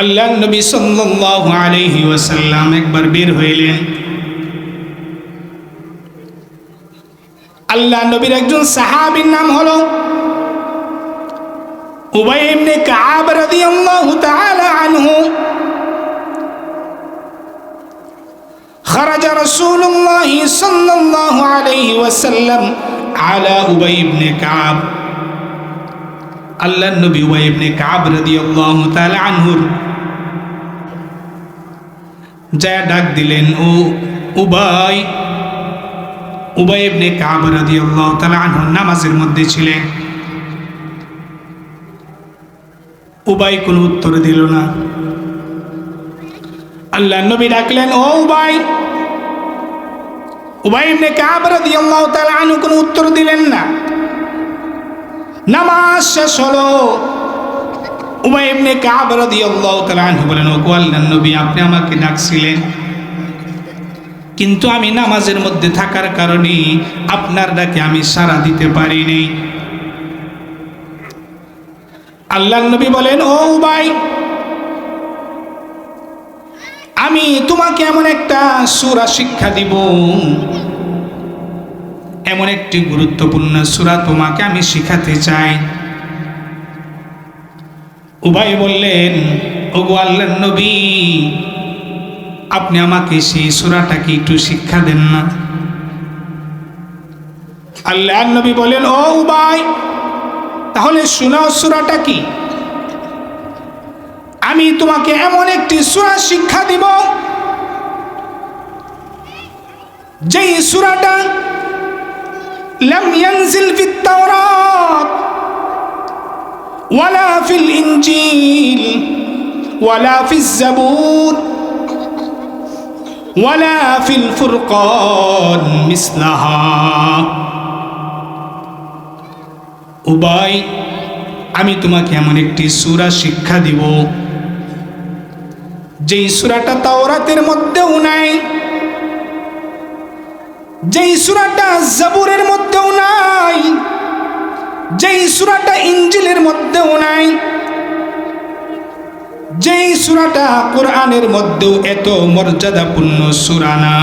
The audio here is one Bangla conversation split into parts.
আল্লাহর নবী সাল্লাল্লাহু আলাইহি ওয়াসাল্লাম একবার বের হইলেন। আল্লাহর নবীর একজন সাহাবীর নাম হলো উবাই ইবনে কাব রাদিয়াল্লাহু তাআলা আনহু। خرج رسول الله صلى الله عليه وسلم على أبي بن كعب। আল্লাহর নবী উবাই ইবনে কাব রাদিয়াল্লাহু তাআলা আনহুর যায় ডাক দিলেন, ও উবাই। উবাই ইবনে কাব রাদিয়াল্লাহু তাআলা আনহু নামাজের মধ্যে ছিলেন। উবাই কোনো উত্তর দিল না। আল্লাহর নবী ডাকলেন, ও উবাই। উবাই ইবনে কাব রাদিয়াল্লাহু তাআলা আনহু কোনো উত্তর দিলেন না। নামাজ শেষ হলো। উবাই ইবনে কাব রাদিয়াল্লাহু তাআলা আনহু বলেন, ও আল্লাহর নবী, আপনি আমাকে ডাকছিলেন, কিন্তু আমি নামাজের মধ্যে থাকার কারণে আপনার ডাকে আমি সাড়া দিতে পারিনি। আল্লাহর নবী বলেন, ও উবাই, আমি তোমাকে এমন একটা সূরা শিক্ষা দিব, এমন একটি গুরুত্বপূর্ণ সূরা তোমাকে আমি শিখাতে চাই। উবাই বললেন, ওগো আল্লাহর নবী, আপনি আমাকে সেই সূরাটাকে একটু শিক্ষা দেন না। আল্লাহর নবী বলেন, ও উবাই, তাহলে শোনাও সূরাটা কি। আমি তোমাকে এমন একটি সূরা শিক্ষা দিব, যেই সূরাটা লাম ইয়ানজিল ফিত তাওরাত ওয়ালা ফিল ইনজিল ওয়ালা ফিজ জাবুর ওয়ালা ফিল ফুরকান মিসলাহা। উবাই, আমি তোমাকে এমন একটি সূরা শিক্ষা দিব, যেই সূরাটা তাওরাতের মধ্যেও নাই, যেই সূরাটা জাবুরের মধ্যেও নাই, যেই সূরাটা ইনজিলের মধ্যেও নাই, যেই সূরাটা কোরআনের মধ্যেও এত মর্যাদাপূর্ণ সূরা না।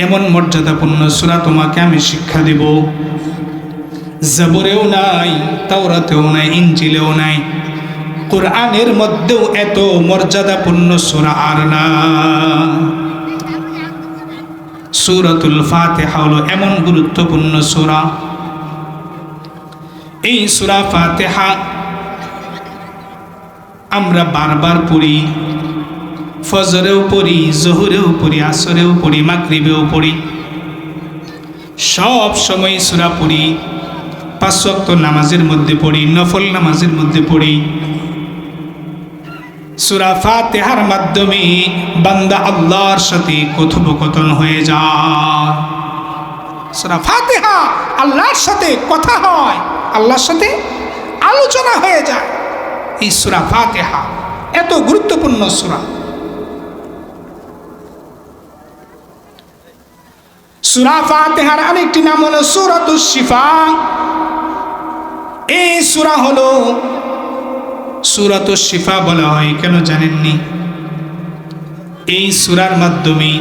এমন মর্যাদাপূর্ণ সূরা তোমাকে আমি শিক্ষা দেব, জাবুরেও নাই, তাওরাতেও নাই, ইনজিলেও নাই, কোরআনের মধ্যেও এত মর্যাদাপূর্ণ সূরা আর না। সূরাতুল ফাতিহা হলো এমন গুরুত্বপূর্ণ সূরা। এই সূরা ফাতিহা আমরা বারবার পড়ি, ফজরেও পড়ি, জোহরেও পড়ি, আসরেও পড়ি, মাগরিবেও পড়ি, সব সময় সূরা পড়ি। 5 ওয়াক্ত নামাজের মধ্যে পড়ি, নফল নামাজের মধ্যে পড়ি। সূরা ফাতিহার মাধ্যমে বান্দা আল্লাহর সাথে কথোপকথন হয়ে যায়। সূরা ফাতিহা আল্লাহর সাথে কথা হয়, আল্লাহর সাথে আলোচনা হয়ে যায়। এই সূরা ফাতিহা এত গুরুত্বপূর্ণ সূরা। সূরা ফাতিহার আরেকটি নাম হলো সূরাতুশ শিফা। এই সূরা হলো সূরাতুশ শিফা বলা হয় কেন জানেননি? এই সূরার মাধ্যমে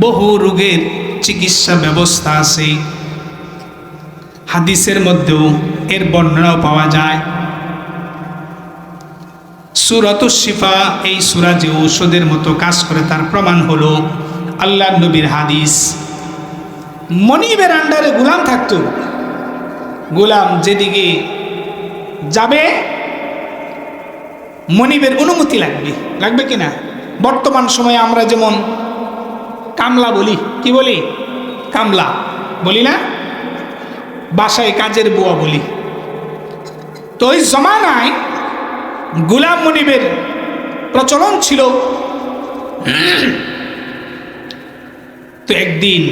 বহু রোগের চিকিৎসা ব্যবস্থা আছে। হাদিসের মধ্যেও এর বর্ণনাও পাওয়া যায়। সূরাতুশ শিফা, এই সূরা যে ঔষধের মতো কাজ করে তার প্রমাণ হলো আল্লাহর নবীর হাদিস। মনিবের আন্ডারে গোলাম থাকতো, গোলাম যেদিকে যাবে মনিবের অনুমতি লাগবে, লাগবে কিনা? বর্তমান সময়ে আমরা যেমন কামলা বলি, কি বলি? কামলা বলি না, বাসায় কাজের বুয়া বলি। তো ওই জমানায় গোলাম মনিবের প্রচলন ছিল। তো একদিন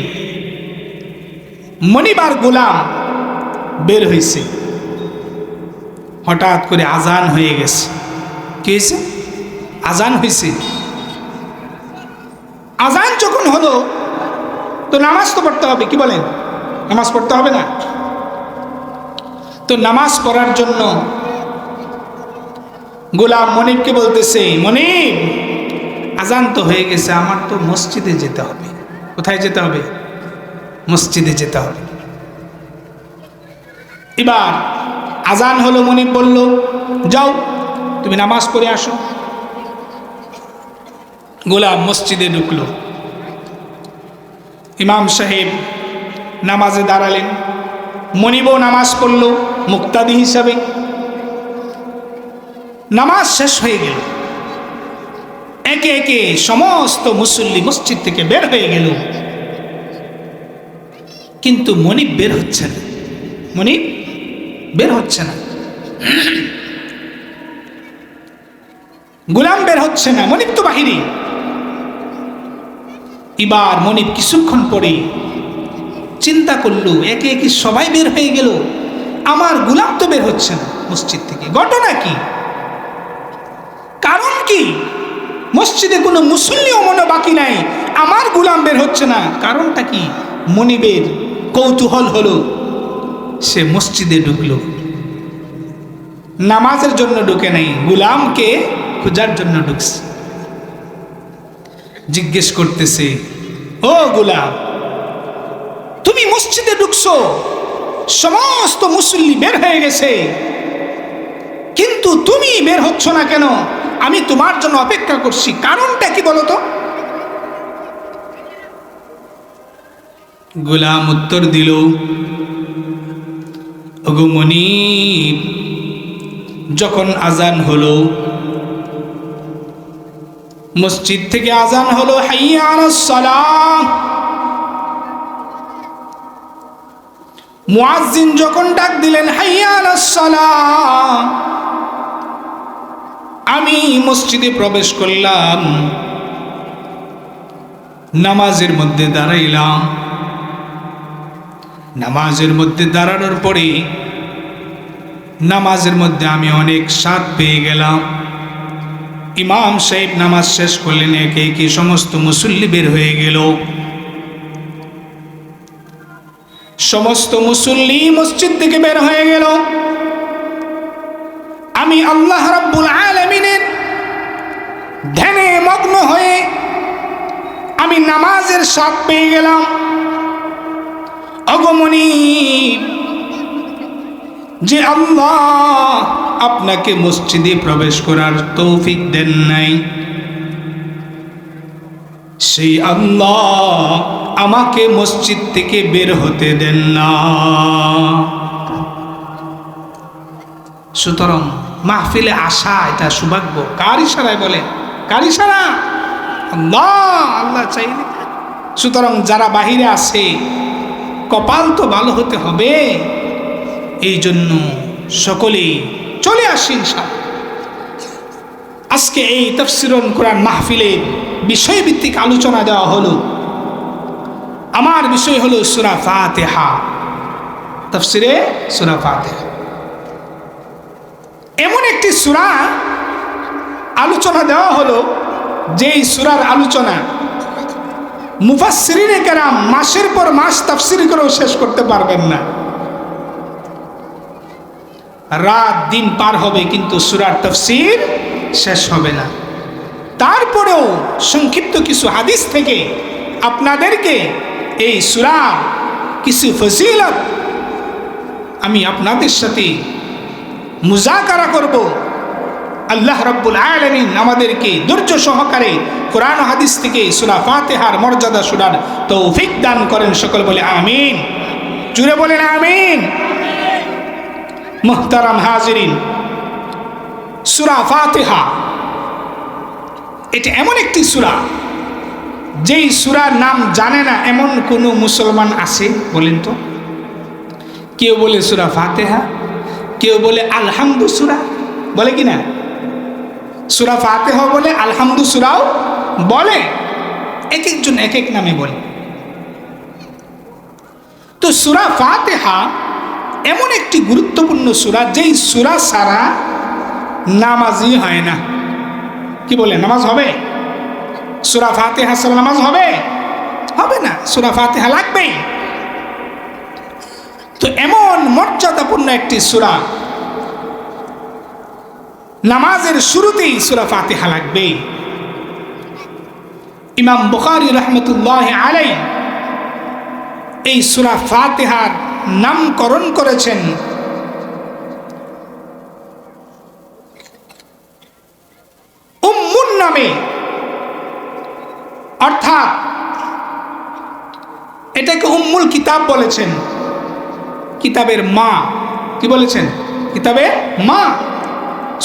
মনিবার গোলাম বের হয়েছে, হঠাৎ করে আজান হয়ে গেছে। কি হয়েছে? আজান হয়েছে। আজান যখন হলো তো নামাজ তো পড়তে হবে, কি বলেন? নামাজ পড়তে হবে না? তো নামাজ পড়ার জন্য গোলাম মনিবকে বলতেছে, মনিব আজান তো হয়ে গেছে, আমার তো মসজিদে যেতে হবে। কোথায় যেতে হবে? মসজিদে যেতে হবে। এবার আজান হলো, মনিব বলল যাও তুমি নামাজ পড়ে আসো। গোলাম মসজিদে ঢুকলো। ইমাম সাহেব নামাজে দাঁড়ালেন, মনিবও নামাজ পড়ল মুক্তাদি হিসাবে। নামাজ শেষ হয়ে গেল, একে একে সমস্ত মুসল্লি মসজিদ থেকে বের হয়ে গেল, কিন্তু মনিব বের হচ্ছে না। মনিব বের হচ্ছে না, গোলাম বের হচ্ছে না, মনিব তো বাহিরে। এবার মনিব কিছুক্ষণ পরে চিন্তা করলো, একে একে সবাই বের হয়ে গেল, আমার গোলাম তো বের হচ্ছে না মসজিদ থেকে, ঘটনা কি, কারণ কি? মসজিদে কোনো মুসল্লিও মনে বাকি নাই, আমার গোলাম বের হচ্ছে না, কারণটা কি? মনিবের কৌতূহল হলো, সে মসজিদে ঢুকলো, নামাজের জন্য ঢুকে নাই, গোলামকে খোঁজার জন্য ঢুকছে। জিজ্ঞেস করতেছে, ও গোলাম, তুমি মসজিদে ঢুকছো, সমস্ত মুসল্লি বের হয়ে গেছে, কিন্তু তুমি বের হচ্ছ না কেন? আমি তোমার জন্য অপেক্ষা করছি, কারণটা কি বলো তো? গোলাম উত্তর দিল, ওগো মনিব, যখন আজান হলো, মসজিদ থেকে আজান হলো, হাইয়া আলাস সালাহ, মুয়াজ্জিন যখন ডাক দিলেন হাইয়া আলাস সালাহ, আমি মসজিদে প্রবেশ করলাম, নামাজের মধ্যে দাঁড়াইলাম। নামাজের মধ্যে দাঁড়ানোর পরে নামাজের মধ্যে আমি অনেক স্বাদ পেয়ে গেলাম। ইমাম সাহেব নামাজ শেষ করলেন, একে একে সমস্ত মুসল্লি বের হয়ে গেল। সমস্ত মুসল্লি মসজিদ থেকে বের হয়ে গেল। আমি আল্লাহ রাব্বুল আলামিনের ধ্যানে মগ্ন হয়ে আমি নামাজের স্বাদ পেয়ে গেলাম। অগমনী যে আল্লাহ আপনাকে মসজিদে প্রবেশ করার তৌফিক দেন নাই, সেই আল্লাহ আমাকে মসজিদ থেকে বের হতে দেন না। সুতরাং মাহফিলে আসা এটা সৌভাগ্য। কার ইশারায় বলেন? কার ইশারা? আল্লাহ, আল্লাহ চাইলে। সুতরাং যারা বাহিরে আছে, কপাল তো ভালো হতে হবে। এই জন্য সকলেই চলে আসি ইনশাআল্লাহ। আজকে এই তাফসীরুল কোরআন মাহফিলের বিষয়ভিত্তিক আলোচনা দেওয়া হলো। আমার বিষয় হলো সূরা ফাতিহা, তাফসীরে সূরা ফাতিহা। এমন একটি সূরা আলোচনা দেওয়া হলো, যেই সূরার আলোচনা মুফাসসিরিনে কেরাম মাসের পর মাস তাফসীর করেও শেষ করতে পারবেন না। রাত দিন পার হবে কিন্তু সূরার তাফসীর শেষ হবে না। তারপরেও সংক্ষিপ্ত কিছু হাদিস থেকে আপনাদেরকে এই সূরার কিছু ফজিলত আমি আপনাদের সাথে মুযাকারা করব। আল্লাহ রাব্বুল আলামিন আমাদেরকে ধৈর্য সহকারে কোরআন ও হাদিস থেকে সূরা ফাতিহার মর্যাদা শোনার তৌফিক দান করেন। সকল বলে আমিন। জুড়ে বলেন আমিন। মুহতারাম হাজিরিন, সূরা ফাতিহা এটা এমন একটি সূরা, যেই সূরার নাম জানে না এমন কোনো মুসলমান আছে বলেন তো? কেউ বলে সূরা ফাতিহা, কেউ বলে আলহামদু সূরা, বলে কি না? সূরা ফাতিহা বলে, আলহামদু সূরাও বলে, এক একজন এক এক নামে বলে। তো সূরা ফাতিহা এমন একটি গুরুত্বপূর্ণ সূরা, যেই সূরা ছাড়া নামাজই হয় না। কি বলে? নামাজ হবে? সূরা ফাতিহা ছাড়া নামাজ হবে? হবে না, সূরা ফাতিহা লাগবেই। তো এমন মর্যাদাপূর্ণ একটি সূরা, নামাজের শুরুতেই সূরা ফাতিহা লাগবে। ইমাম বুখারী রাহমাতুল্লাহি আলাইহি এই সূরা ফাতিহার নামকরণ করেছেন উম্মুন নামে, অর্থাৎ এটাকে উম্মুল কিতাব বলেছেন, কিতাবের মা। কি বলেছেন? কিতাবের মা,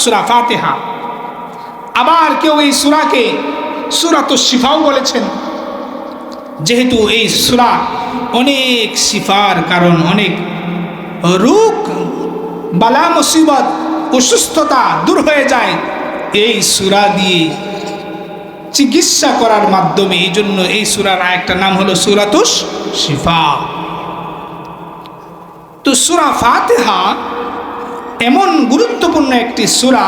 সূরা ফাতিহা। আবার কেউ এই সূরাকে সূরাতুশ শিফাও বলেছেন, যেহেতু এই সূরা অনেক শিফার কারণ, অনেক রোগ বালা মুসিবত অসুস্থতা দূর হয়ে যায় এই সূরা দিয়ে চিকিৎসা করার মাধ্যমে। এই জন্য এই সূরার আরেকটা নাম হলো সূরাতুশ শিফা। তো সূরা ফাতিহা এমন গুরুত্বপূর্ণ একটি সূরা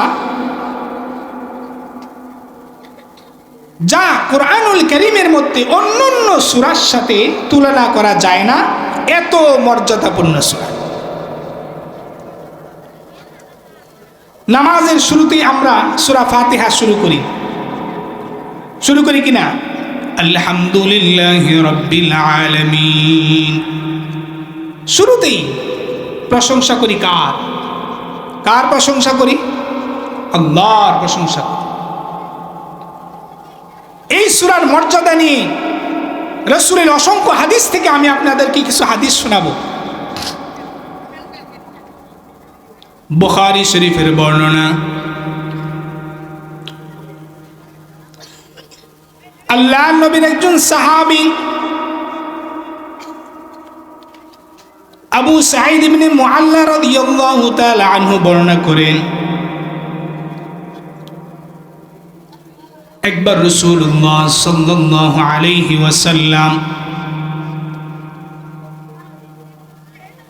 যা কোরআনুল কারীমের মধ্যে অন্যান্য সূরার সাথে তুলনা করা যায় না, এত মর্যাদাপূর্ণ সূরা। নামাজের শুরুতেই আমরা সূরা ফাতিহা শুরু করি কিনা? আলহামদুলিল্লাহি রাব্বিল আলামিন। শুরুতেই প্রশংসা করি কার প্রশংসা করি? আল্লাহর প্রশংসা করি। এই সূরার মর্যাদা নিয়ে রাসূলের অসংখ্য হাদিস থেকে আমি আপনাদেরকে কিছু হাদিস শোনাবো। বুখারী শরীফের বর্ণনা, আল্লাহর নবীর একজন সাহাবী আবু সাঈদ ইবনে মুআল্লা রাদিয়াল্লাহু তাআলা আনহু বর্ণনা করেন, একবার রাসূলুল্লাহ সাল্লাল্লাহু আলাইহি ওয়াসাল্লাম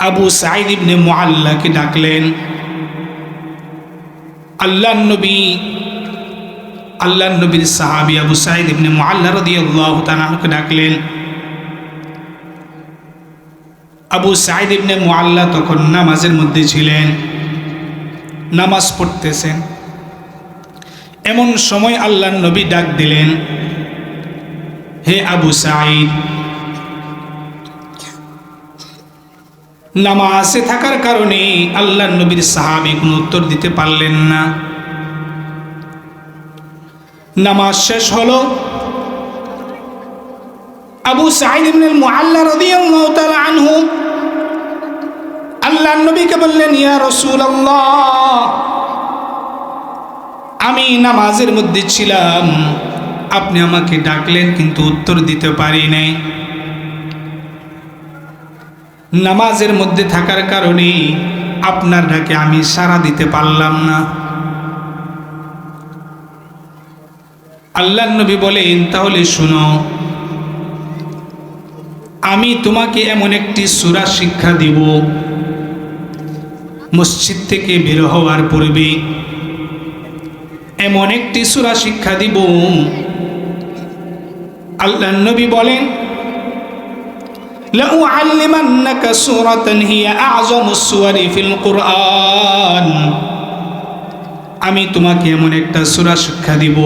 আবু সাঈদ ইবনে মুআল্লাকে ডাকলেন। আল্লাহর নবীর সাহাবী আবু সাঈদ ইবনে মুআল্লা রাদিয়াল্লাহু তাআলা আনহুকে ডাকলেন। আবু সাঈদ ইবনে মুআল্লা তখন নামাজের মধ্যে ছিলেন, নামাজ পড়তেছেন। এমন সময় আল্লাহর নবী ডাক দিলেন, হে আবু সাঈদ। নামাজে থাকার কারণে আল্লাহর নবীর সাহাবী কোনো উত্তর দিতে পারলেন না। নামাজ শেষ হলো। আবু সাঈদ ইবনে মুআল্লা রাদিয়াল্লাহু তাআলা আনহু আল্লাহর নবীকে বললেন, ইয়া রাসূলুল্লাহ, আমি নামাজের মধ্যে ছিলাম, আপনি আমাকে ডাকলেন কিন্তু উত্তর দিতে পারি নাই। নামাজের মধ্যে থাকার কারণে আপনার ডাকে আমি সাড়া দিতে পারলাম না। আল্লাহর নবী বলেন, তাহলে শুনো, আমি তোমাকে এমন একটি সূরা শিক্ষা দিব, মসজিদ থেকে বের হওয়ার পূর্বে এমন একটি সূরা শিক্ষা দিব। আল্লাহর নবী বলেন, লাউআল্লিমান্নাকা সূরাতান হিয়া আ'যামুস সুওয়ারি ফিল কুরআন। আমি তোমাকে এমন একটা সূরা শিক্ষা দিব,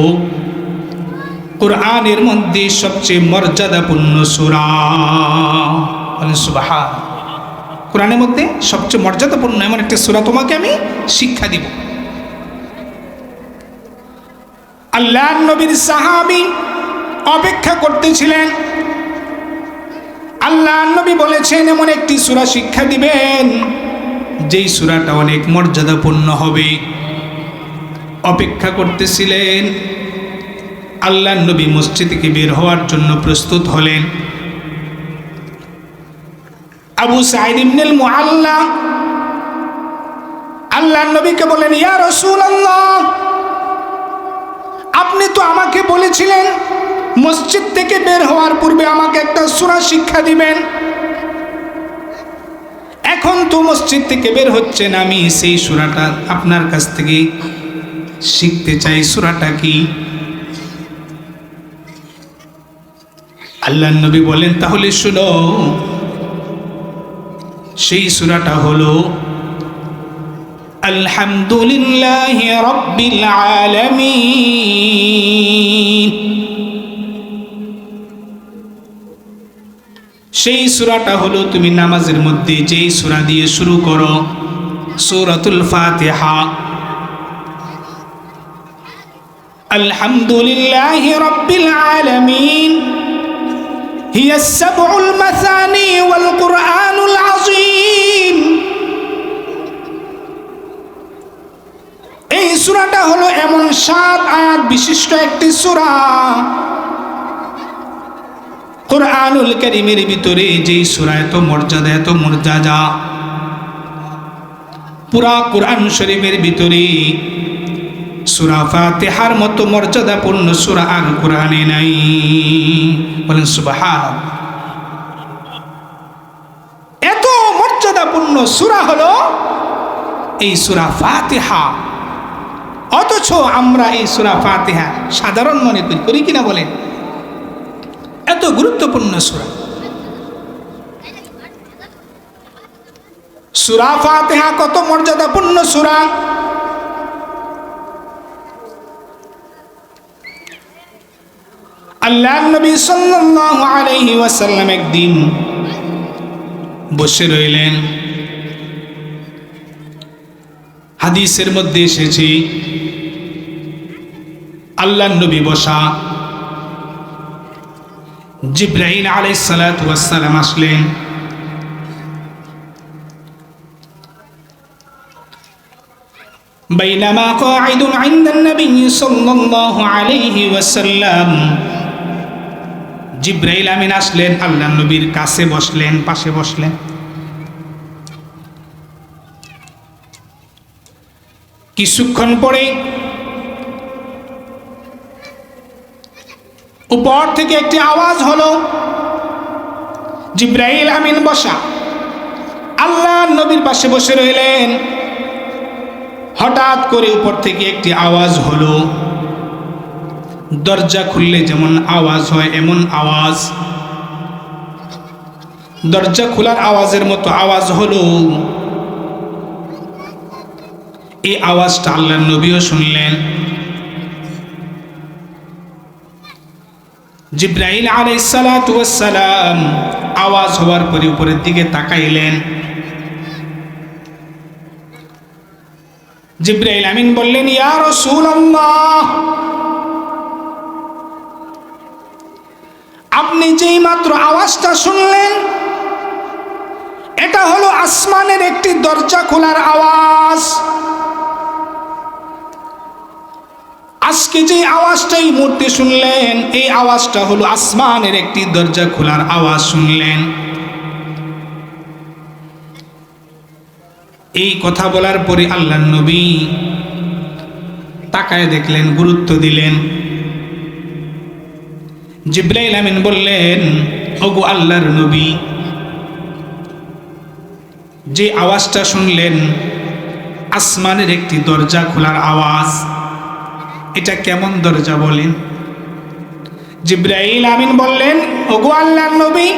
কুরআনের মধ্যে সবচেয়ে মর্যাদাপূর্ণ সূরা। সুবহানাল্লাহ। কুরআনের মধ্যে সবচেয়ে মর্যাদাপূর্ণ এমন একটা সূরা তোমাকে আমি শিক্ষা দিব। আল্লাহর নবীর সাহাবী অপেক্ষা করতেছিলেন। আল্লাহর নবী বলেছেন এমন একটি সূরা শিক্ষা দিবেন যেই সূরাটা অনেক মর্যাদাপূর্ণ হবে। অপেক্ষা করতেছিলেন। আল্লাহর নবী মসজিদ থেকে বের হওয়ার জন্য প্রস্তুত হলেন। আবু সাঈদ ইবনে মুআল্লা আল্লাহর নবীকে বলেন, ইয়া রাসূলুল্লাহ, আপনি তো আমাকে বলেছিলেন মসজিদ থেকে বের হওয়ার পূর্বে আমাকে একটা সূরা শিক্ষা দিবেন। এখন তো মসজিদ থেকে বের হচ্ছেন, আমি সেই সূরাটা আপনার কাছ থেকে শিখতে চাই। সূরাটা কি? আল্লাহর নবী বলেন, তাহলে শুনো, সেই সূরাটা হলো আলহামদুলিল্লাহি রাব্বিল আলামিন। সেই সূরাটা হলো তুমি নামাজের মধ্যে যেই সূরা দিয়ে শুরু করো, সূরাতুল ফাতিহা। আলহামদুলিল্লাহি রাব্বিল আলামিন হিয়া সাবউল মাসানি ওয়াল কুরআনুল আযীম। এই সূরাটা হলো এমন 7 আয়াত বিশিষ্ট একটি সূরা। কুরআনুল কারীমের ভিতরে যেই সূরা এত মর্যাদা, পুরা কুরআন শরীফের ভিতরে সূরা ফাতিহার মতো মর্যাদাপূর্ণ সূরা আর কুরআনে নাই। বলেন সুবহানাল্লাহ। এত মর্যাদাপূর্ণ সূরা হলো এই সূরা ফাতিহা, অথচ আমরা এই সূরা ফাতিহা সাধারণ মনে করি কিনা বলেন? এত গুরুত্বপূর্ণ সূরা। সূরা ফাতিহা কত মর্যাদাপূর্ণ সূরা। আল্লাহর নবী সাল্লাল্লাহু আলাইহি ওয়াসাল্লাম একদিন বসে রইলেন। হাদিসের মধ্যে এসেছে আল্লাহর নবী বসা, জিবরাইল আলাইহিস সালাতু ওয়াস সালাম আসলেন। বাইনামা কাঈদুন ইনদান নবী সাল্লাল্লাহু আলাইহি ওয়াসাল্লাম, জিবরাইল আমিন আসলেন, আল্লাহর নবীর কাছে বসলেন, পাশে বসলেন। কিছুক্ষণ পরে উপর থেকে একটি আওয়াজ হলো। জিবরাইল আমিন বসা, আল্লাহর নবীর পাশে বসে রইলেন। হঠাৎ করে উপর থেকে একটি আওয়াজ হলো। দরজা খুললে যেমন আওয়াজ হয় এমন আওয়াজ, দরজা খোলার আওয়াজের মতো আওয়াজ হলো। এই আওয়াজটা আল্লাহর নবীও শুনলেন। জিবরাইল আলাইহিস সালাতু ওয়াস সালাম আওয়াজ হওয়ার পরে উপরের দিকে তাকাইলেন। জিবরাইল আমিন বললেন, ইয়া রাসূলুল্লাহ, আপনি যেই মাত্র আওয়াজটা শুনলেন এটা হলো আসমানের একটি দরজা খোলার আওয়াজ। আজকে যে আওয়াজটা এই মুহূর্তে শুনলেন এই আওয়াজটা হলো আসমানের একটি দরজা খোলার আওয়াজ শুনলেন। এই কথা বলার পরে আল্লাহর নবী তাকায় দেখলেন, গুরুত্ব দিলেন। জিবরাইল আমিন বললেন, ওগো আল্লাহর নবী, যে আওয়াজটা শুনলেন আসমানের একটি দরজা খোলার আওয়াজ, এটা কেমন দরজা বলেন? জিবরাইল আমিন বললেন, ওগো আল্লাহর নবী,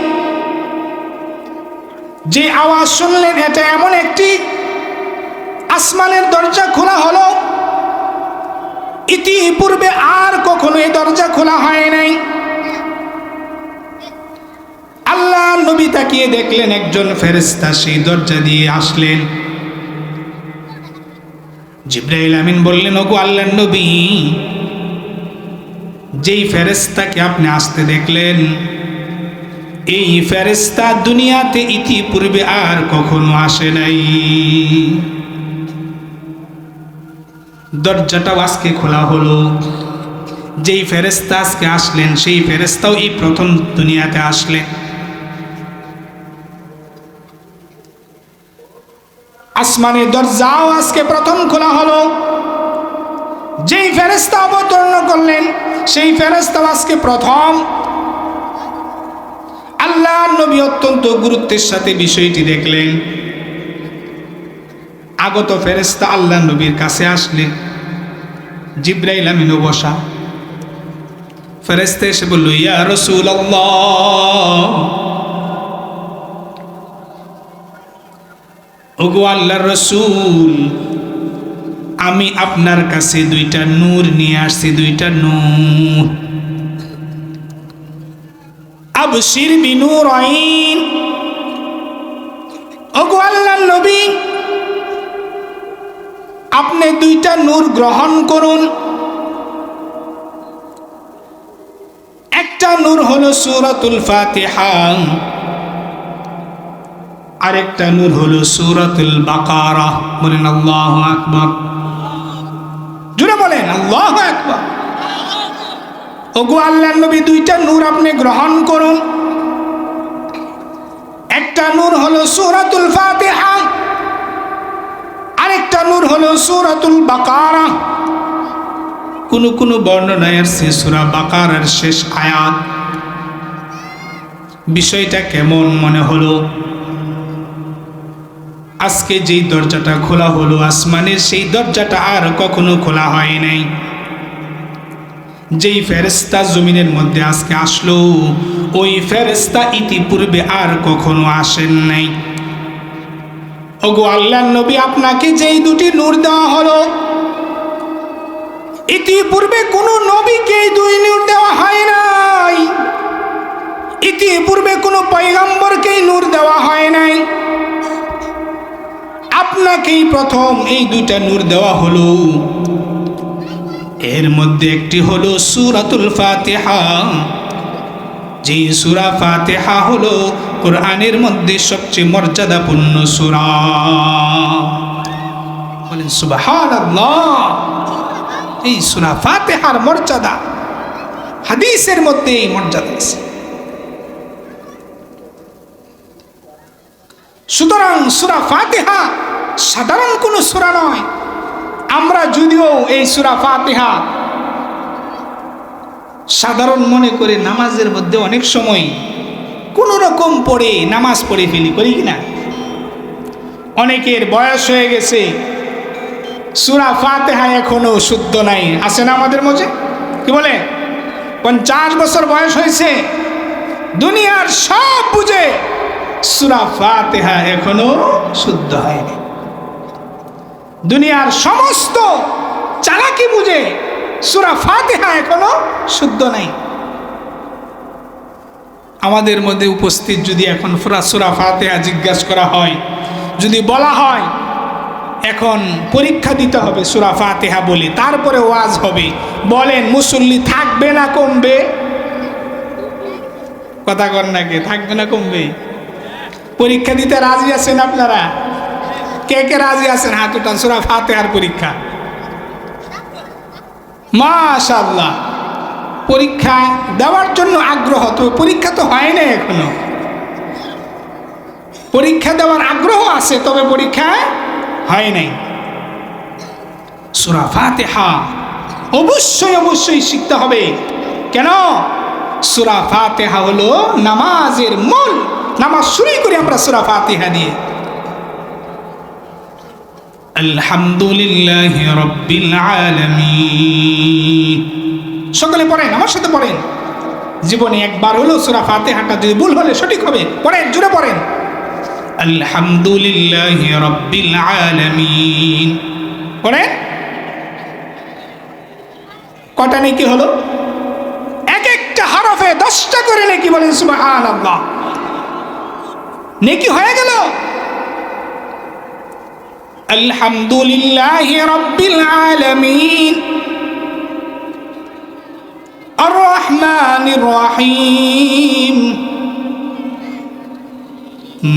যে আওয়াজ শুনলেন এটা এমন একটি আসমানের দরজা খোলা হলো, ইতিপূর্বে আর কখনো এই দরজা খোলা হয় নাই। আল্লাহর নবী তাকিয়ে দেখলেন একজন ফেরেশতা সেই দরজা দিয়ে আসলেন। জিবরাইল আমিন বললেন, ওগো আল্লাহর নবী, যেই ফেরেশতাকে আপনি আসতে দেখলেন এই ফেরেশতা দুনিয়াতে ইতিপূর্বে আর কখনো আসে নাই। দরজাটাও আজকে খোলা হলো। যেই ফেরেশতা আজকে আসলেন সেই ফেরেশতাও এই প্রথম দুনিয়াতে আসলেন। আসমানের দরজাও আজকে প্রথম খোলা হলো। যেই ফেরেশতা অবতরণ করলেন সেই ফেরেশতাও আজকে প্রথম। আল্লাহর নবী অত্যন্ত গুরুত্বের সাথে বিষয়টি দেখলেন। আগত ফেরেশতা আল্লাহর নবীর কাছে আসলেন। জিবরাইল আমিনও বসা। ফেরেশতা এসে বলল, ইয়া রাসূলুল্লাহ, ওগো আল্লাহর রাসূল, আমি আপনার কাছে দুইটা নূর নিয়ে আসছি, দুইটা নূর। আবশির বিনূরাইন, ওগো আল্লাহর নবী আপনি দুইটা নূর গ্রহণ করুন। একটা নূর হলো সূরাতুল ফাতিহা, আরেকটা নূর হলো সূরাতুল বাকারা। বলেন আল্লাহু আকবার, জোরে বলেন আল্লাহু আকবার। ওগো আল্লাহর নবী দুইটা নূর আপনি গ্রহণ করুন। একটা নূর হলো সূরাতুল ফাতিহা, আরেকটা নূর হলো সূরাতুল বাকারা। কোন বর্ণনায় আছে সূরা বাকারার শেষ আয়াত। বিষয়টা কেমন মনে হলো? আজকে যেই দরজাটা খোলা হলো আসমানের, সেই দরজাটা আর কখনো খোলা হয় নাই। যেই ফেরেশতা জমিনের মধ্যে আজকে আসলো, ওই ফেরেশতা ইতিপূর্বে আর কখনো আসেন নাই। ওগো আল্লাহর নবী আপনাকে যেই দুটি নূর দেওয়া হলো, ইতিপূর্বে কোনো নবীকে এই দুই নূর দেওয়া হয় নাই। ইতিপূর্বে কোনো পয়গম্বরকে নূর দেওয়া হয় নাই। আপনাকেই প্রথম এই দুইটা নূর দেওয়া হলো। এর মধ্যে একটি হলো সূরাতুল ফাতিহা, যে সূরা ফাতিহা হলো কোরআনের মধ্যে সবচেয়ে মর্যাদাপূর্ণ সূরা। বলেন সুবহানাল্লাহ। এই সূরা ফাতিহার মর্যাদা হাদিসের মধ্যে এই মর্যাদা আছে। সুতরাং সূরা ফাতিহা সাধারণ কোনো সূরা নয়। আমরা যদিও এই সূরা ফাতিহা সাধারণ মনে করে নামাজের মধ্যে অনেক সময় কোন রকম পড়ে নামাজ পড়ে ফেলি, করি কিনা? অনেকের বয়স হয়ে গেছে, সূরা ফাতিহা এখনো শুদ্ধ নাই, আছে না আমাদের মধ্যে? কি বলে 50 বছর বয়স হয়েছে, দুনিয়ার সব বুঝে, সূরা ফাতিহা এখনো শুদ্ধ হয়নি। দুনিয়ার সমস্ত চালাকি বুঝে সূরা ফাতিহা এখনো শুদ্ধ নাই। আমাদের মধ্যে উপস্থিত যদি এখন সূরা ফাতিহা জিজ্ঞাসা করা হয়, যদি বলা হয় এখন পরীক্ষা দিতে হবে সূরা ফাতিহা বলে, তারপরে ওয়াজ হবে, বলেন মুসল্লি থাকবে না কমবে? কথা কর নাকি, থাকবে না কমবে? পরীক্ষা দিতে রাজি আছেন আপনারা? কে কে রাজি আছেন হাত উঠান, সূরা ফাতিহার পরীক্ষা? মাশাআল্লাহ, পরীক্ষা দেওয়ার জন্য আগ্রহ। তো পরীক্ষা তো হয় না এখনো, পরীক্ষা দেওয়ার আগ্রহ আছে, তবে পরীক্ষা হয় নাই। সূরা ফাতিহা অবশ্যই শিখতে হবে। কেন? সূরা ফাতিহা হলো নামাজের মূল। নামাজ শুরু করি আমরা সূরা ফাতিহা দিয়ে। আলহামদুলিল্লাহি রাব্বিল আলামিন। সকলে পড়েন, আমার সাথে পড়েন। জীবনে একবার হলো সূরা ফাতিহাটা যদি ভুল হলে সঠিক হবে, পড়েন, জোরে পড়েন। আলহামদুলিল্লাহি রাব্বিল আলামিন। পড়েন। কটা নেকি হলো? এক একটা হরফে 10টা করে নেকি। বলেন সুবহানাল্লাহ। নেকি হয়ে গেল। আলহামদুলিল্লাহি রাব্বিল আলামিন আর রহমানির রহিম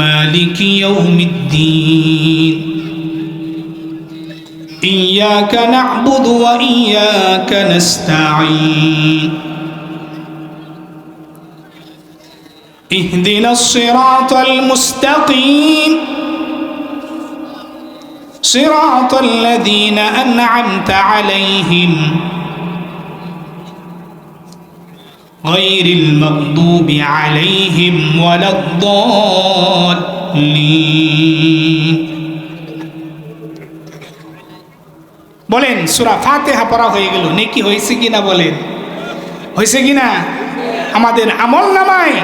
মালিকি ইয়াউমিদ্দিন ইয়্যাকা না'বুদু ওয়া ইয়্যাকা নাস্তাঈন ইহদিনাস সিরাতাল মুস্তাকিম সিরাতাল লাযীনা আন'আমতা আলাইহিম গায়রিল মাগদুবি আলাইহিম ওয়ালাদ-দাল্লিন। বলেন সূরা ফাতিহা পড়া হয়ে গেল, নেকি হয়েছে কিনা? বলেন হয়েছে কিনা? আমাদের আমল নামায়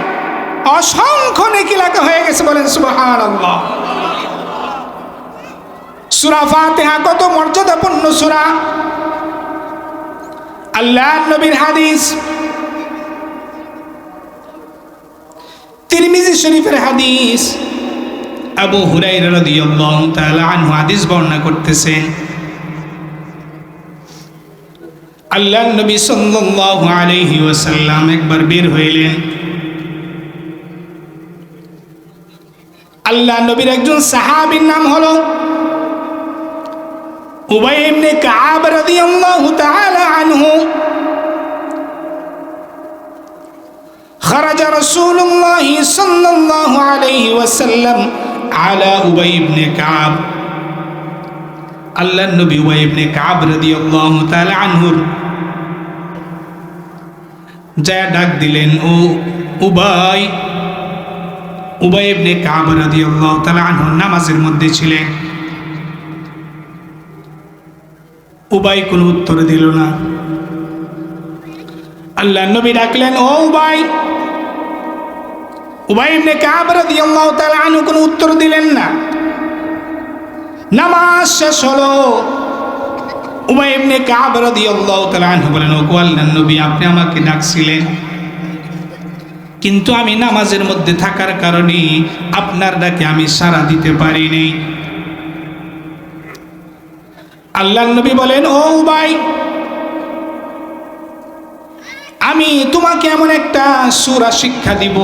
অসংখ্য নেকি লেখা হয়ে গেছে। বলেন সুবহানাল্লাহ। সূরা ফাতিহা কত মর্যাদাপূর্ণ সূরা। আল্লাহর নবীর হাদিস, তিরমিজি শরীফের হাদিস, আবু হুরায়রা রাদিয়াল্লাহু তাআলা আনহু হাদিস বর্ণনা করতেছেন, আল্লাহর নবী সাল্লাল্লাহু আলাইহি ওয়াসাল্লাম একবার বের হইলেন। আল্লাহর নবীর একজন সাহাবীর নাম হলো উবাই ইবনে কাব রাদিয়াল্লাহু তাআলা আনহু। خرج رسول الله صلى الله عليه وسلم على أبي بن كعب। আল্লাহর নবী উবাই ইবনে কাব রাদিয়াল্লাহু তাআলা আনহুর যায় ডাক দিলেন, ও উবাই। উবাই ইবনে কাব রাদিয়াল্লাহু তাআলা আনহু নামাজের মধ্যে ছিলেন। উবাই কোনো উত্তর দিল না। আল্লাহর নবী ডাকলেন, ও উবাই। উবাই ইবনে কাব রাদিয়াল্লাহু তাআলা আনহু কোনো উত্তর দিলেন না। নামাজ শেষ হলো। উবাই ইবনে কাব রাদিয়াল্লাহু তাআলা আনহু বলেন, ও আল্লাহর নবী, আপনি আমাকে ডাকছিলেন, কিন্তু আমি নামাজের মধ্যে থাকার কারণে আপনার ডাকে আমি সাড়া দিতে পারিনি। আল্লাহর নবী বলেন, ও উবাই, আমি তোমাকে এমন একটা সূরা শিক্ষা দিব,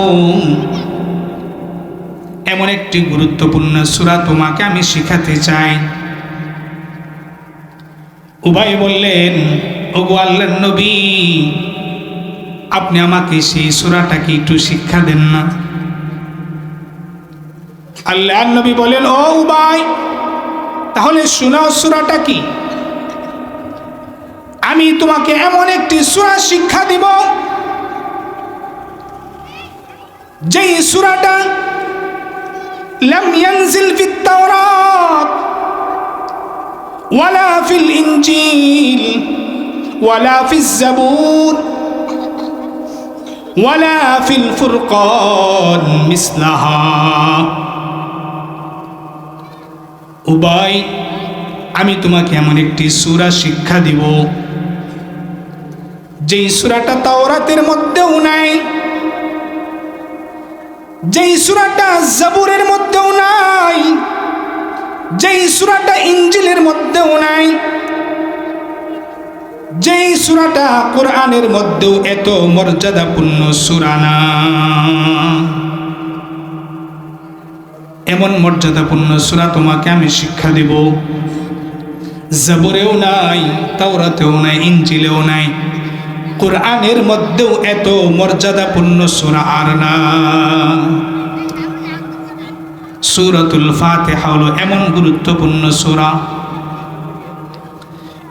এমন একটি গুরুত্বপূর্ণ সূরা তোমাকে আমি শিখাতে চাই। উবাই বললেন, ওগো আল্লাহর নবী, আপনি আমাকে সেই সূরাটাকে একটু শিক্ষা দেন না। আল্লাহর নবী বলেন, ও উবাই, তাহলে শোনাও সূরাটা কি। আমি তোমাকে এমন একটি সূরা শিক্ষা দিব, যেই সূরাটা লাম ইয়ানজিল ফিত তাওরাত ওয়ালা ফিল ইনজিল ওয়ালা ফিজ জাবুর ওয়ালা ফিল ফুরকান মিসলাহা। উবাই, আমি তোমাকে এমন একটি সূরা শিক্ষা দিব, যেই সূরাটা তাওরাতের মধ্যেও নাই, যেই সূরাটা জাবুরের মধ্যেও নাই, যেই সূরাটা ইনজিলের মধ্যেও নাই, যেই সূরাটা কোরআনের মধ্যেও এত মর্যাদাপূর্ণ সূরা না। এমন মর্যাদাপূর্ণ সূরা তোমাকে আমি শিক্ষা দেব, জাবুরেও নাই, তাওরাতেও নাই, ইনজিলেও নাই, কোরআনের মধ্যেও এত মর্যাদাপূর্ণ সূরা আর না। সূরাতুল ফাতিহা হলো এমন গুরুত্বপূর্ণ সূরা।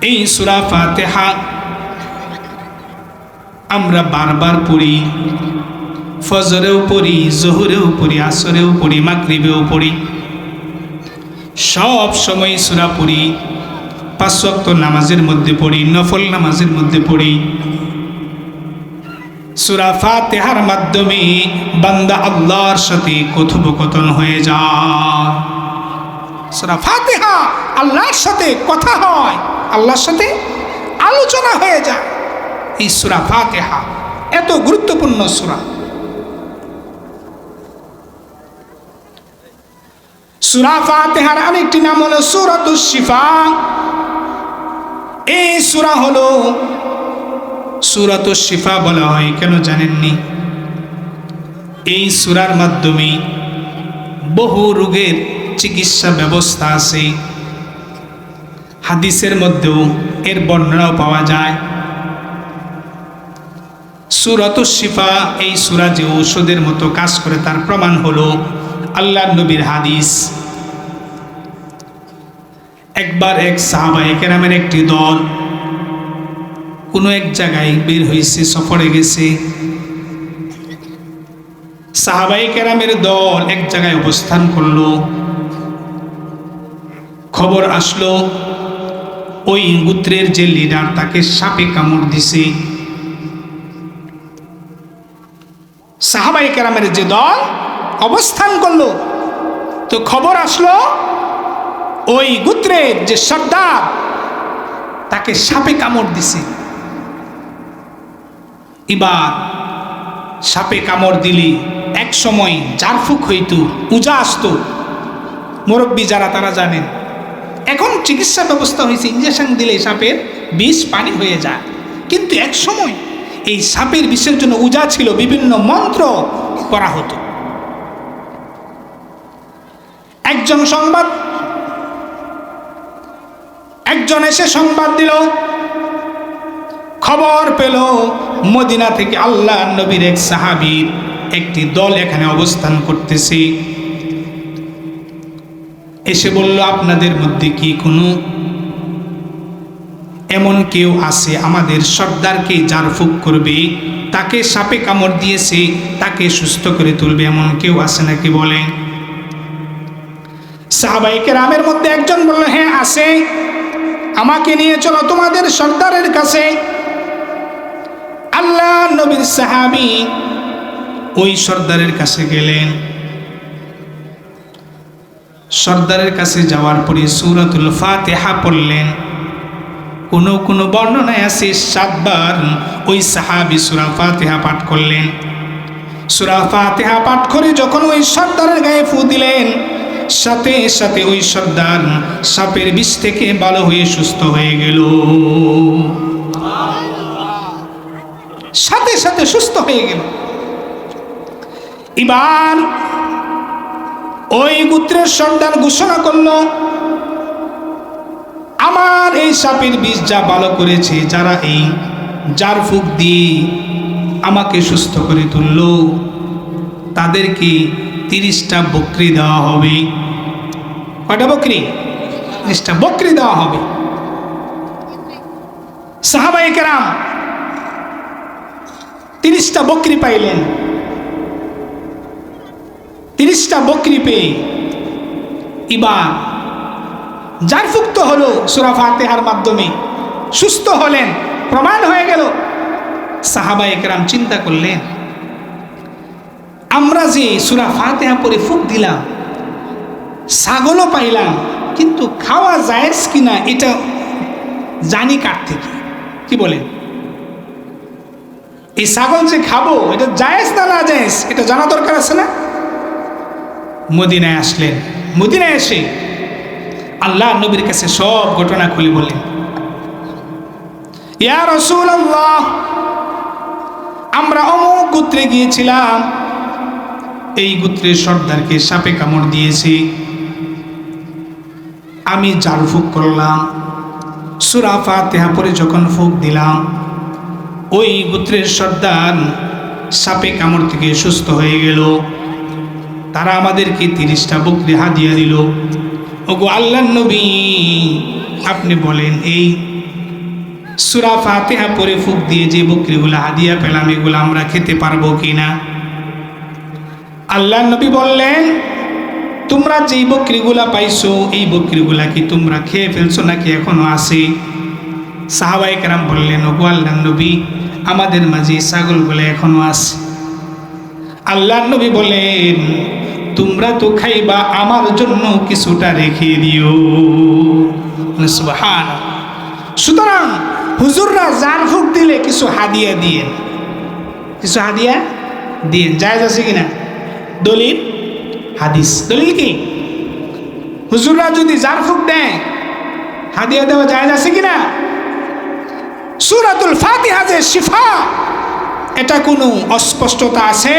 এই সূরা ফাতিহা আমরা বারবার পড়ি, ফজরেও পড়ি, জোহরেও পড়ি, আসরেও পড়ি, মাগরিবেও পড়ি, সব সময় সূরা পড়ি। 5 ওয়াক্ত নামাজের মধ্যে পড়ি, নফল নামাজের মধ্যে পড়ি। সূরা ফাতিহার মাধ্যমে বান্দা আল্লাহর সাথে কথোপকথন হয়ে যায়। সূরা ফাতিহা আল্লাহর সাথে কথা হয়, আল্লাহর সাথে আলোচনা হয়ে যায়। এই সূরা ফাতিহা এত গুরুত্বপূর্ণ সূরা। সূরা ফাতিহার আরেকটি নাম হলো সূরাতুশ শিফা। এই সূরা হলো সূরাতুশ শিফা বলা হয় কেন জানেননি? এই সূরার মাধ্যমে বহু রোগের চিকিৎসা ব্যবস্থা আছে। হাদিসের মধ্যেও এর বর্ণনাও পাওয়া যায়। সূরাতুশ শিফা, এই সূরা যে ঔষধের মতো কাজ করে তার প্রমাণ হলো আল্লাহর নবীর হাদিস। একবার এক সাহাবায়ে কেরামের একটি দল কোনো এক জায়গায় বের হয়েছে, সফরে গেছে। সাহাবায়ে কেরামের দল এক জায়গায় অবস্থান করলো। খবর আসলো ওই গোত্রের যে লিডার তাকে সাপে কামড় দিছে। সাহাবায়ে কেরামের যে দল অবস্থান করলো, তো খবর আসলো ওই গোত্রের যে সর্দার তাকে সাপে কামড় দিছে। এবার সাপে কামড় দিলে এক সময় জারফুক হইতো, উজা আসতো, মুরব্বী যারা তারা জানেন। এখন চিকিৎসা ব্যবস্থা হয়েছে, ইঞ্জেকশন দিলে সাপের বিষ পানি হয়ে যায়, কিন্তু এক সময় এই সাপের বিষের জন্য উজা ছিল, বিভিন্ন মন্ত্র করা হতো। একজন এসে সংবাদ দিল, খবর পেল মদিনা থেকে আল্লাহ নবীর এক সাহাবীর একটি দল এখানে অবস্থান করতেছে। এসে বলল, আপনাদের মধ্যে কি কোনো এমন কেউ আছে আমাদের সর্দারকে জারফুক করবে, তাকে সাপে কামড় দিয়েছে, তাকে সুস্থ করে তুলবে, এমন কেউ আছে নাকি বলেন? সাহাবায়ে কেরামের মধ্যে একজন বলল, হ্যাঁ আছে, আমাকে নিয়ে চলো তোমাদের সর্দারের কাছে। আল্লাহ নবীর সাহাবী ওই সর্দারের কাছে গেলেন। সর্দারের কাছে যাওয়ার পরে সূরাতুল ফাতিহা পড়লেন। কোনো বর্ণনায় আছে 7 বার ওই সাহাবী সূরা ফাতিহা পাঠ করলেন। সূরা ফাতিহা পাঠ করে যখন ওই সর্দারের গায়ে ফু দিলেন, সাথে সাথে ওই সর্দার সাপের বিষ থেকে ভালো হয়ে সুস্থ হয়ে গেল। সাথে সাথে সুস্থ হয়ে গেল। এবার ওই গোত্রের সর্দার ঘোষণা করল, আমার এই সাপের বিষ যা ভালো করেছে, যারা এই জারফুক দিয়ে আমাকে সুস্থ করে তুলল, তাদেরকে 30টা বকরি দেওয়া হবে। কয়টা বকরি? 30টা বকরি দেওয়া হবে। সাহাবায়ে কেরাম 30টা বকরি পাইলেন। 30টা বকরি পেয়ে এবার জারফুক তো হলো সূরা ফাতিহার মাধ্যমে, সুস্থ হলেন, প্রমাণ হয়ে গেল। সাহাবায়ে কেরাম চিন্তা করলেন, আমরা যে সূরা ফাতিহা পড়ে ফুক দিলাম, ছাগলও পাইলাম, কিন্তু খাওয়া জায়েজ কিনা এটা জানি কার থেকে? কি বলেন? এই ছাগল যে খাবো, এটা জায়েজ না না জায়েজ, এটা জানা দরকার আছে না? মদিনায় আসলেন। মদিনায় এসে আল্লাহ নবীর কাছে সব ঘটনা খুলে বললেন, ইয়া রাসূলুল্লাহ, আমরা অমুক গোত্রে গিয়েছিলাম, এই গোত্রের সর্দারকে সাপে কামড় দিয়েছে, আমি জারফুক করলাম, সূরা ফাতিহা পড়ে যখন ফুক দিলাম, ওই গোত্রের সর্দার সাপে কামড় থেকে সুস্থ হয়ে গেল। তারা আমাদেরকে 30টা বকরি হাদিয়া দিল। ওগো আল্লাহর নবী, আপনি বলেন, এই সূরা ফাতিহা পড়ে ফুক দিয়ে যে বকরিগুলো হাদিয়া পেলাম, এগুলো আমরা খেতে পারবো কিনা? আল্লাহর নবী বললেন, তোমরা যেই বকরিগুলা পাইছো, এই বকরিগুলা কি তোমরা খেয়ে ফেলছো নাকি এখনো আছে? সাহাবায়ে কেরাম বললেন, ওগো আল্লাহর নবী, আমাদের মাঝে ছাগলগুলো এখনো আছে। আল্লাহর নবী বলেন, তোমরা তো খাইবা, আমার জন্য কিছুটা রেখে দিও। সুবহানাল্লাহ। সুতরাং হুজুররা জারফুক দিলে কিছু হাদিয়া দিয়েন, কিছু হাদিয়া দিয়েন। জায়েজ আছে কিনা? দলিল হাদিস। দলিল কি? হুজুররা যদি জারফুক দেয়, হাদিয়া দেওয়া জায়েজ আছে কিনা? সূরাতুল ফাতিহা যে শিফা, এটা কোনো অস্পষ্টতা আছে?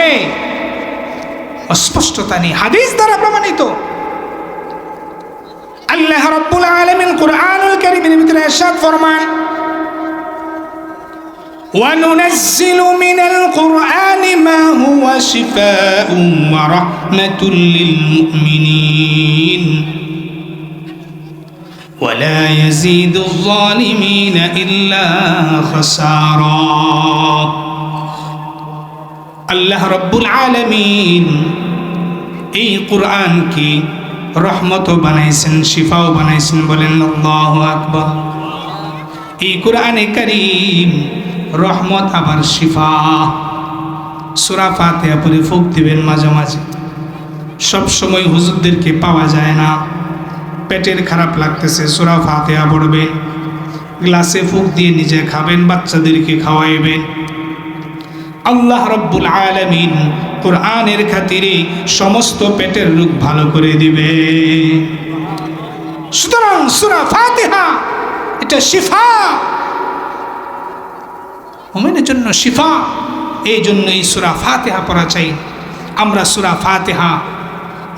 অস্পষ্টতা নেই, হাদিস দ্বারা প্রমাণিত। আল্লাহ রাব্বুল আলামিন কুরআনুল কারীমের ভিতরে ইরশাদ ফরমান, وَنُنَزِّلُ مِنَ الْقُرْآنِ مَا هُوَ شِفَاءٌ وَرَحْمَةٌ لِّلْمُؤْمِنِينَ وَلَا يَزِيدُ الظَّالِمِينَ إِلَّا خَسَارًا। আল্লাহ রাব্বুল আলামিন এই কুরআনকে রহমতও বানাইছেন, শিফাও বানাইছেন। বলেন আল্লাহু আকবার। এই কুরআনে কারীম রহমত আবার শিফা। সূরা ফাতিহা পড়ে ফুক দিবেন মাঝে মাঝে, সব সময় হুজুরদেরকে পাওয়া যায় না, পেটের খারাপ লাগতেছে, সূরা ফাতিহা পড়বেন, গ্লাসে ফুক দিয়ে নিজে খাবেন, বাচ্চাদেরকে খাওয়াইবেন। আল্লাহ রাব্বুল আলামিন কোরআনের খাতিরে সমস্ত পেটের রোগ ভালো করে দিবে। সুতরাং সূরা ফাতিহা এটা শিফা, মুমিনের জন্য শিফা। এই জন্য এই সূরা ফাতিহা পড়া চাই। আমরা সূরা ফাতিহা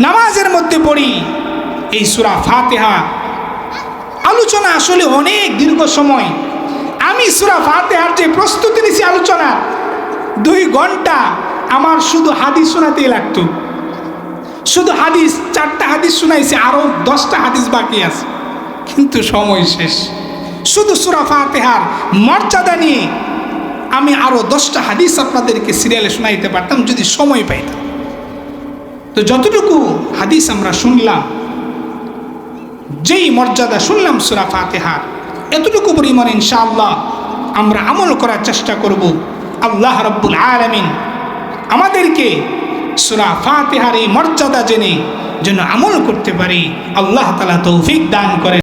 নামাজের মধ্যে পড়ি। এই সূরা ফাতিহা আলোচনা আসলে অনেক দীর্ঘ সময়। আমি সূরা ফাতিহার যে প্রস্তুতি নিয়েছি আলোচনা 2 ঘন্টা আমার শুধু হাদিস শোনাতেই লাগতো। শুধু হাদিস 4টা হাদিস শোনাইছি, আরও 10টা হাদিস বাকি আছে, কিন্তু সময় শেষ। শুধু সূরা ফাতিহার মর্যাদা নিয়ে আমি আরও 10টা হাদিস আপনাদেরকে সিরিয়ালে শোনাইতে পারতাম যদি সময় পাইতাম। তো যতটুকু হাদিস আমরা শুনলাম, যেই মর্যাদা শুনলাম সূরা ফাতিহার, এতটুকু পরিমাণ ইনশাআল্লাহ আমরা আমল করার চেষ্টা করব। আল্লাহ রাব্বুল আলামিন আমাদেরকে সূরা ফাতিহার এই মর্যাদা জেনে যেন আমল করতে পারি, আল্লাহ তাআলা তৌফিক দান করেন।